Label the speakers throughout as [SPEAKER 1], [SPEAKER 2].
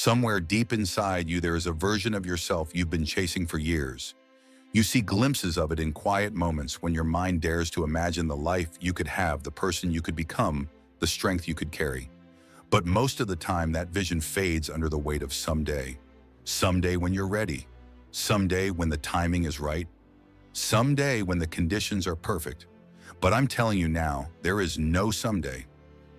[SPEAKER 1] Somewhere deep inside you, there is a version of yourself you've been chasing for years. You see glimpses of it in quiet moments when your mind dares to imagine the life you could have, the person you could become, the strength you could carry. But most of the time, that vision fades under the weight of someday. Someday when you're ready. Someday when the timing is right. Someday when the conditions are perfect. But I'm telling you now, there is no someday.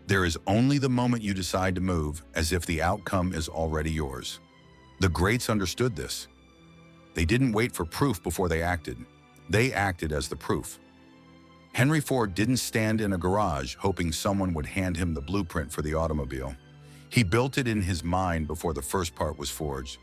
[SPEAKER 1] There is only the moment you decide to move, as if the outcome is already yours. The greats understood this. They didn't wait for proof before they acted. They acted as the proof. Henry Ford didn't stand in a garage hoping someone would hand him the blueprint for the automobile. He built it in his mind before the first part was forged.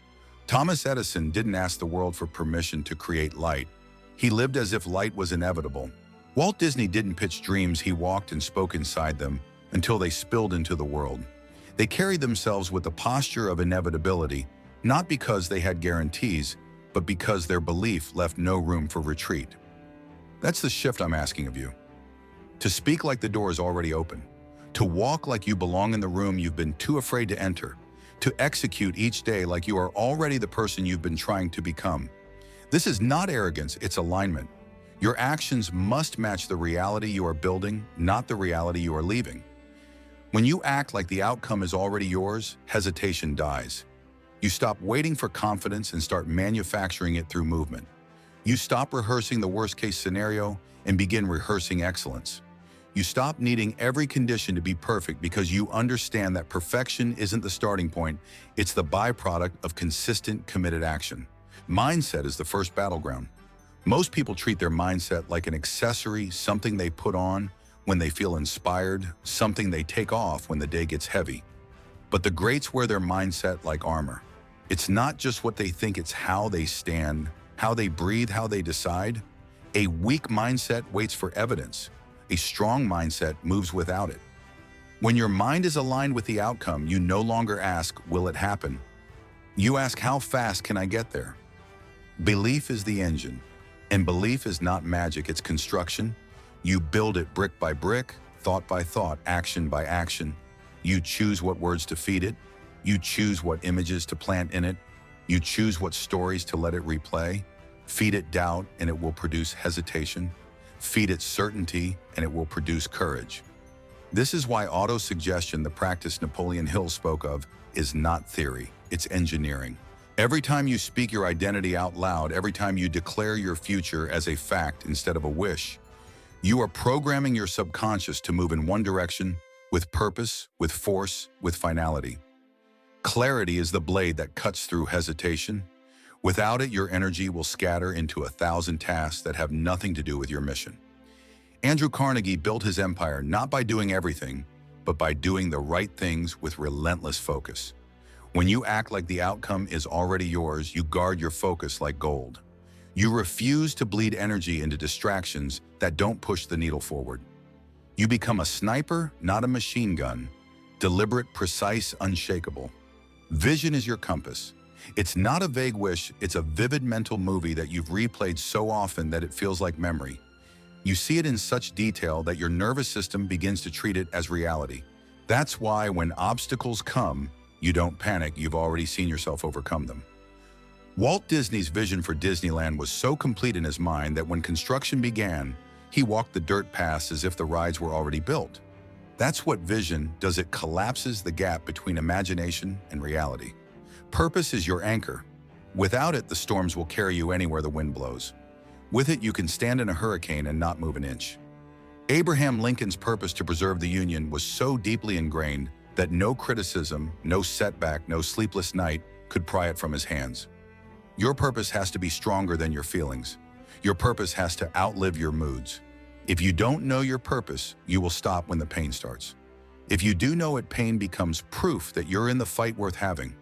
[SPEAKER 1] Thomas Edison didn't ask the world for permission to create light. He lived as if light was inevitable. Walt Disney didn't pitch dreams, he walked and spoke inside them until they spilled into the world. They carried themselves with the posture of inevitability, not because they had guarantees, but because their belief left no room for retreat. That's the shift I'm asking of you. To speak like the door is already open. To walk like you belong in the room you've been too afraid to enter. To execute each day like you are already the person you've been trying to become. This is not arrogance, it's alignment. Your actions must match the reality you are building, not the reality you are leaving. When you act like the outcome is already yours, hesitation dies. You stop waiting for confidence and start manufacturing it through movement. You stop rehearsing the worst-case scenario and begin rehearsing excellence. You stop needing every condition to be perfect because you understand that perfection isn't the starting point, it's the byproduct of consistent, committed action. Mindset is the first battleground. Most people treat their mindset like an accessory, something they put on when they feel inspired, something they take off when the day gets heavy. But the greats wear their mindset like armor. It's not just what they think, it's how they stand, how they breathe, how they decide. A weak mindset waits for evidence. A strong mindset moves without it. When your mind is aligned with the outcome, you no longer ask, will it happen? You ask, how fast can I get there? Belief is the engine, and belief is not magic, it's construction. You build it brick by brick, thought by thought, action by action. You choose what words to feed it. You choose what images to plant in it. You choose what stories to let it replay. Feed it doubt and it will produce hesitation. Feed it certainty and it will produce courage. This is why auto-suggestion, the practice Napoleon Hill spoke of, is not theory, it's engineering. Every time you speak your identity out loud, every time you declare your future as a fact instead of a wish, you are programming your subconscious to move in one direction, with purpose, with force, with finality. Clarity is the blade that cuts through hesitation. Without it, your energy will scatter into 1,000 tasks that have nothing to do with your mission. Andrew Carnegie built his empire not by doing everything, but by doing the right things with relentless focus. When you act like the outcome is already yours, you guard your focus like gold. You refuse to bleed energy into distractions that don't push the needle forward. You become a sniper, not a machine gun. Deliberate, precise, unshakable. Vision is your compass. It's not a vague wish, it's a vivid mental movie that you've replayed so often that it feels like memory. You see it in such detail that your nervous system begins to treat it as reality. That's why when obstacles come, you don't panic, you've already seen yourself overcome them. Walt Disney's vision for Disneyland was so complete in his mind that when construction began, he walked the dirt paths as if the rides were already built. That's what vision does, it collapses the gap between imagination and reality. Purpose is your anchor. Without it, the storms will carry you anywhere the wind blows. With it, you can stand in a hurricane and not move an inch. Abraham Lincoln's purpose to preserve the Union was so deeply ingrained that no criticism, no setback, no sleepless night could pry it from his hands. Your purpose has to be stronger than your feelings. Your purpose has to outlive your moods. If you don't know your purpose, you will stop when the pain starts. If you do know it, pain becomes proof that you're in the fight worth having.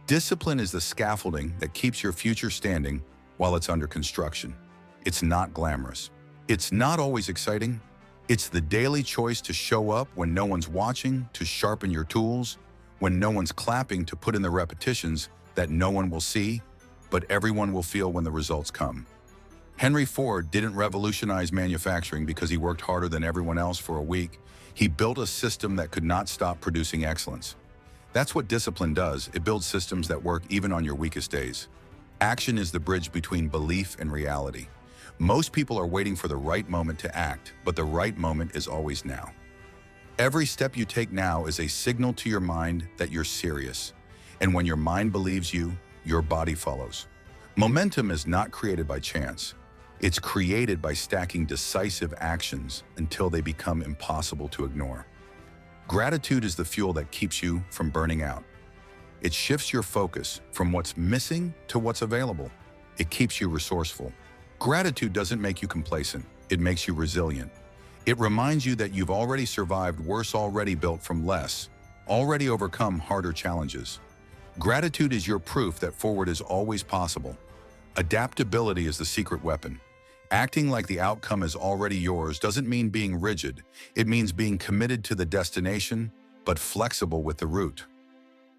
[SPEAKER 1] Discipline is the scaffolding that keeps your future standing while it's under construction. It's not glamorous. It's not always exciting. It's the daily choice to show up when no one's watching, to sharpen your tools, when no one's clapping, to put in the repetitions that no one will see, but everyone will feel when the results come. Henry Ford didn't revolutionize manufacturing because he worked harder than everyone else for a week. He built a system that could not stop producing excellence. That's what discipline does. It builds systems that work even on your weakest days. Action is the bridge between belief and reality. Most people are waiting for the right moment to act, but the right moment is always now. Every step you take now is a signal to your mind that you're serious. And when your mind believes you, your body follows. Momentum is not created by chance. It's created by stacking decisive actions until they become impossible to ignore. Gratitude is the fuel that keeps you from burning out. It shifts your focus from what's missing to what's available. It keeps you resourceful. Gratitude doesn't make you complacent. It makes you resilient. It reminds you that you've already survived worse, already built from less, already overcome harder challenges. Gratitude is your proof that forward is always possible. Adaptability is the secret weapon. Acting like the outcome is already yours doesn't mean being rigid. It means being committed to the destination, but flexible with the route.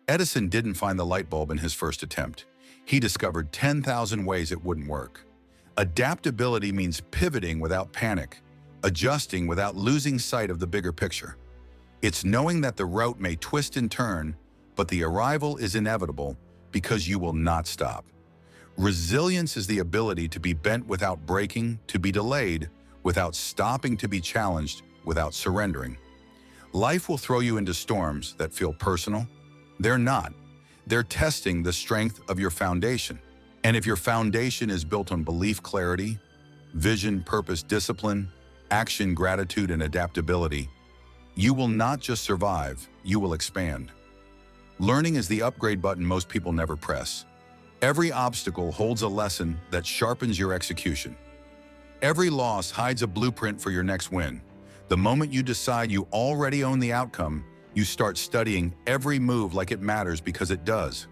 [SPEAKER 1] Edison didn't find the light bulb in his first attempt. He discovered 10,000 ways it wouldn't work. Adaptability means pivoting without panic, adjusting without losing sight of the bigger picture. It's knowing that the route may twist and turn, but the arrival is inevitable because you will not stop. Resilience is the ability to be bent without breaking, to be delayed without stopping, to be challenged without surrendering. Life will throw you into storms that feel personal. They're not. They're testing the strength of your foundation. And if your foundation is built on belief, clarity, vision, purpose, discipline, action, gratitude, and adaptability, you will not just survive, you will expand. Learning is the upgrade button most people never press. Every obstacle holds a lesson that sharpens your execution. Every loss hides a blueprint for your next win. The moment you decide you already own the outcome, you start studying every move like it matters, because it does.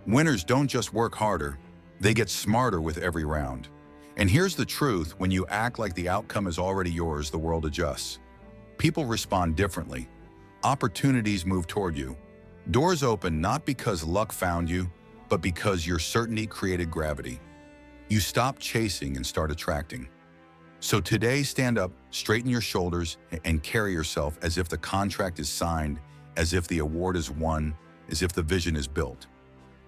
[SPEAKER 1] Winners don't just work harder, they get smarter with every round. And here's the truth: when you act like the outcome is already yours, the world adjusts. People respond differently. Opportunities move toward you. Doors open not because luck found you, but because your certainty created gravity. You stop chasing and start attracting. So today, stand up, straighten your shoulders, and carry yourself as if the contract is signed, as if the award is won, as if the vision is built.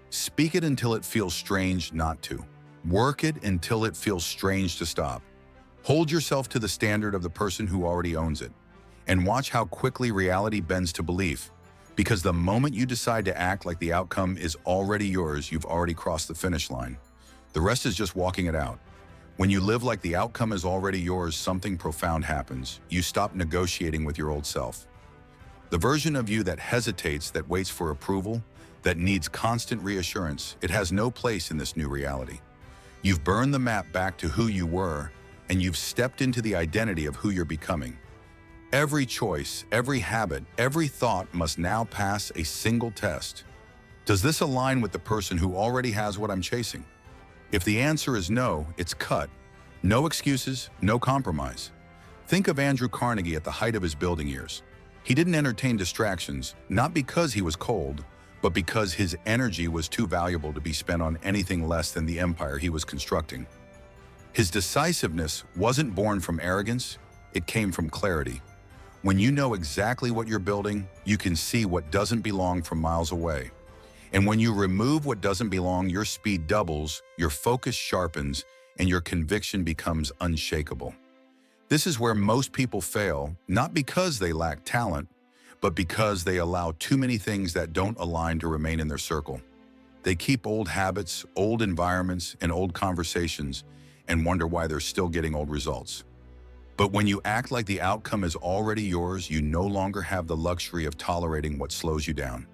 [SPEAKER 1] Speak it until it feels strange not to. Work it until it feels strange to stop. Hold yourself to the standard of the person who already owns it. And watch how quickly reality bends to belief. Because the moment you decide to act like the outcome is already yours, you've already crossed the finish line. The rest is just walking it out. When you live like the outcome is already yours, something profound happens. You stop negotiating with your old self. The version of you that hesitates, that waits for approval, that needs constant reassurance, it has no place in this new reality. You've burned the map back to who you were, and you've stepped into the identity of who you're becoming. Every choice, every habit, every thought must now pass a single test. Does this align with the person who already has what I'm chasing? If the answer is no, it's cut. No excuses, no compromise. Think of Andrew Carnegie at the height of his building years. He didn't entertain distractions, not because he was cold, but because his energy was too valuable to be spent on anything less than the empire he was constructing. His decisiveness wasn't born from arrogance, it came from clarity. When you know exactly what you're building, you can see what doesn't belong from miles away. And when you remove what doesn't belong, your speed doubles, your focus sharpens, and your conviction becomes unshakable. This is where most people fail, not because they lack talent, but because they allow too many things that don't align to remain in their circle. They keep old habits, old environments, and old conversations, and wonder why they're still getting old results. But when you act like the outcome is already yours, you no longer have the luxury of tolerating what slows you down.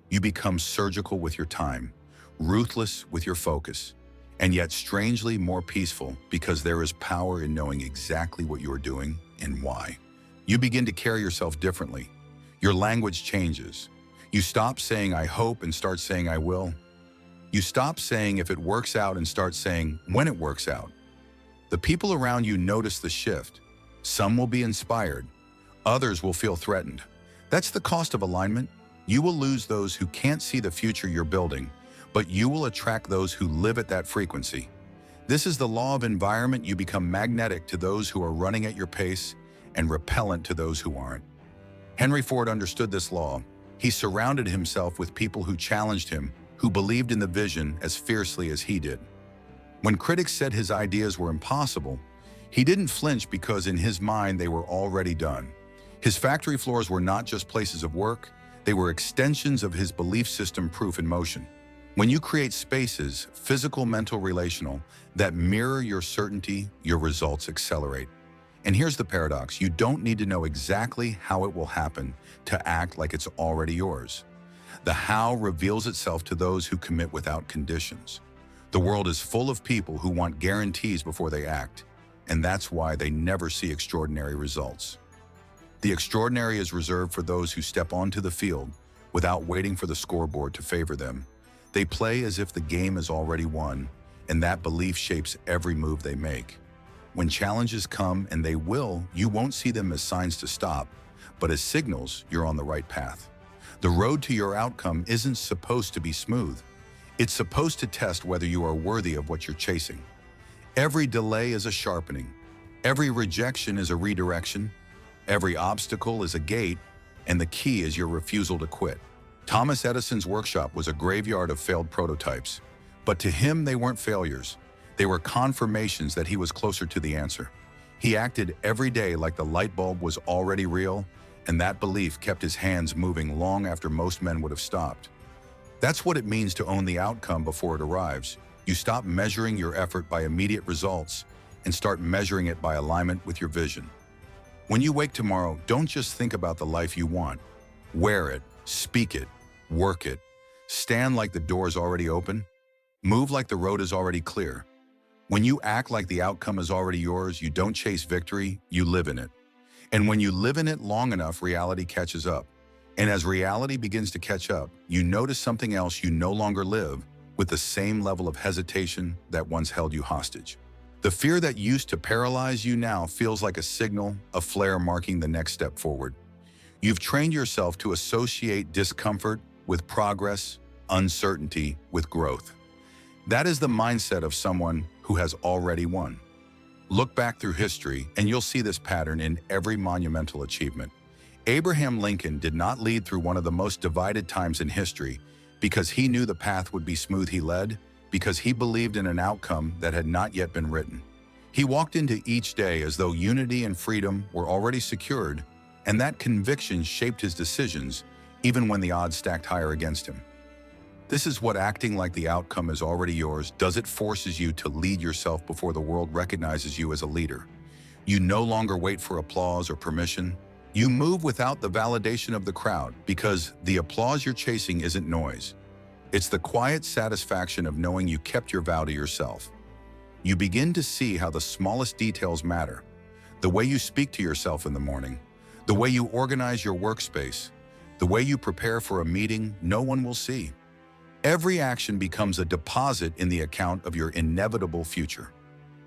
[SPEAKER 1] You become surgical with your time, ruthless with your focus, and yet strangely more peaceful, because there is power in knowing exactly what you are doing and why. You begin to carry yourself differently. Your language changes. You stop saying "I hope" and start saying "I will." You stop saying "if it works out" and start saying "when it works out." The people around you notice the shift. Some will be inspired. Others will feel threatened. That's the cost of alignment. You will lose those who can't see the future you're building, but you will attract those who live at that frequency. This is the law of environment. You become magnetic to those who are running at your pace and repellent to those who aren't. Henry Ford understood this law. He surrounded himself with people who challenged him, who believed in the vision as fiercely as he did. When critics said his ideas were impossible, he didn't flinch because in his mind they were already done. His factory floors were not just places of work, they were extensions of his belief system proof in motion. When you create spaces, physical, mental, relational, that mirror your certainty, your results accelerate. And here's the paradox: you don't need to know exactly how it will happen to act like it's already yours. The how reveals itself to those who commit without conditions. The world is full of people who want guarantees before they act, and that's why they never see extraordinary results. The extraordinary is reserved for those who step onto the field without waiting for the scoreboard to favor them. They play as if the game is already won, and that belief shapes every move they make. When challenges come, and they will, you won't see them as signs to stop, but as signals you're on the right path. The road to your outcome isn't supposed to be smooth. It's supposed to test whether you are worthy of what you're chasing. Every delay is a sharpening. Every rejection is a redirection. Every obstacle is a gate, and the key is your refusal to quit. Thomas Edison's workshop was a graveyard of failed prototypes, but to him they weren't failures. They were confirmations that he was closer to the answer. He acted every day like the light bulb was already real, and that belief kept his hands moving long after most men would have stopped. That's what it means to own the outcome before it arrives. You stop measuring your effort by immediate results and start measuring it by alignment with your vision. When you wake tomorrow, don't just think about the life you want. Wear it, speak it, work it. Stand like the door is already open. Move like the road is already clear. When you act like the outcome is already yours, you don't chase victory, you live in it. And when you live in it long enough, reality catches up. And as reality begins to catch up, you notice something else: you no longer live with the same level of hesitation that once held you hostage. The fear that used to paralyze you now feels like a signal, a flare marking the next step forward. You've trained yourself to associate discomfort with progress, uncertainty with growth. That is the mindset of someone who has already won. Look back through history, and you'll see this pattern in every monumental achievement. Abraham Lincoln did not lead through one of the most divided times in history because he knew the path would be smooth. He led because he believed in an outcome that had not yet been written. He walked into each day as though unity and freedom were already secured, and that conviction shaped his decisions, even when the odds stacked higher against him. This is what acting like the outcome is already yours does. It forces you to lead yourself before the world recognizes you as a leader. You no longer wait for applause or permission. You move without the validation of the crowd, because the applause you're chasing isn't noise. It's the quiet satisfaction of knowing you kept your vow to yourself. You begin to see how the smallest details matter. The way you speak to yourself in the morning, the way you organize your workspace, the way you prepare for a meeting no one will see. Every action becomes a deposit in the account of your inevitable future.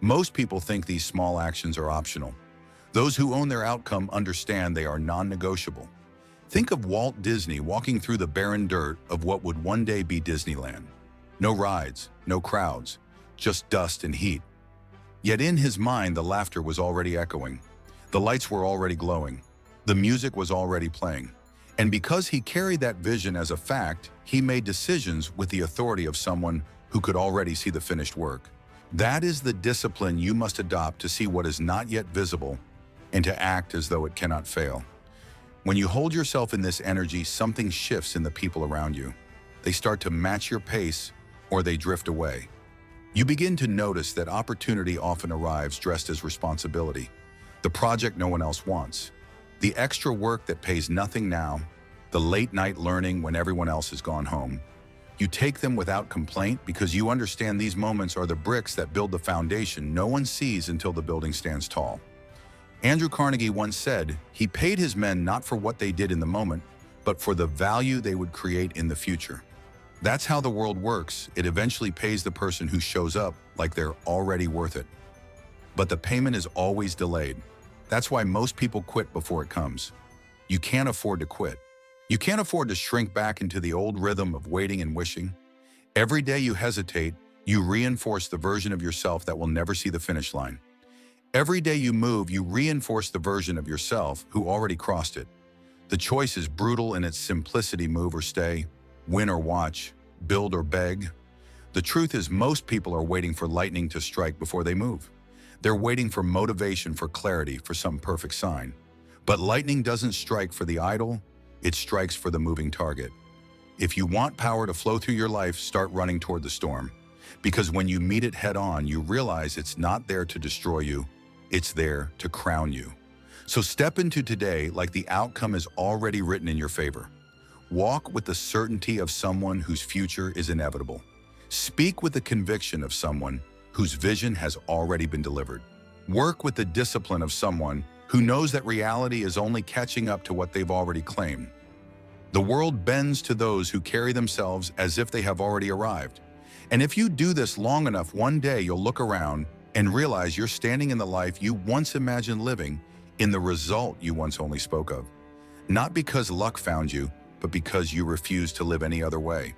[SPEAKER 1] Most people think these small actions are optional. Those who own their outcome understand they are non-negotiable. Think of Walt Disney walking through the barren dirt of what would one day be Disneyland. No rides, no crowds, just dust and heat. Yet in his mind, the laughter was already echoing. The lights were already glowing. The music was already playing. And because he carried that vision as a fact, he made decisions with the authority of someone who could already see the finished work. That is the discipline you must adopt to see what is not yet visible and to act as though it cannot fail. When you hold yourself in this energy, something shifts in the people around you. They start to match your pace, or they drift away. You begin to notice that opportunity often arrives dressed as responsibility. The project no one else wants. The extra work that pays nothing now, the late night learning when everyone else has gone home. You take them without complaint because you understand these moments are the bricks that build the foundation no one sees until the building stands tall. Andrew Carnegie once said he paid his men not for what they did in the moment, but for the value they would create in the future. That's how the world works. It eventually pays the person who shows up like they're already worth it. But the payment is always delayed. That's why most people quit before it comes. You can't afford to quit. You can't afford to shrink back into the old rhythm of waiting and wishing. Every day you hesitate, you reinforce the version of yourself that will never see the finish line. Every day you move, you reinforce the version of yourself who already crossed it. The choice is brutal in its simplicity: move or stay, win or watch, build or beg. The truth is most people are waiting for lightning to strike before they move. They're waiting for motivation, for clarity, for some perfect sign. But lightning doesn't strike for the idle, it strikes for the moving target. If you want power to flow through your life, start running toward the storm. Because when you meet it head on, you realize it's not there to destroy you, it's there to crown you. So step into today like the outcome is already written in your favor. Walk with the certainty of someone whose future is inevitable. Speak with the conviction of someone whose vision has already been delivered. Work with the discipline of someone who knows that reality is only catching up to what they've already claimed. The world bends to those who carry themselves as if they have already arrived. And if you do this long enough, one day you'll look around and realize you're standing in the life you once imagined living, in the result you once only spoke of. Not because luck found you, but because you refused to live any other way.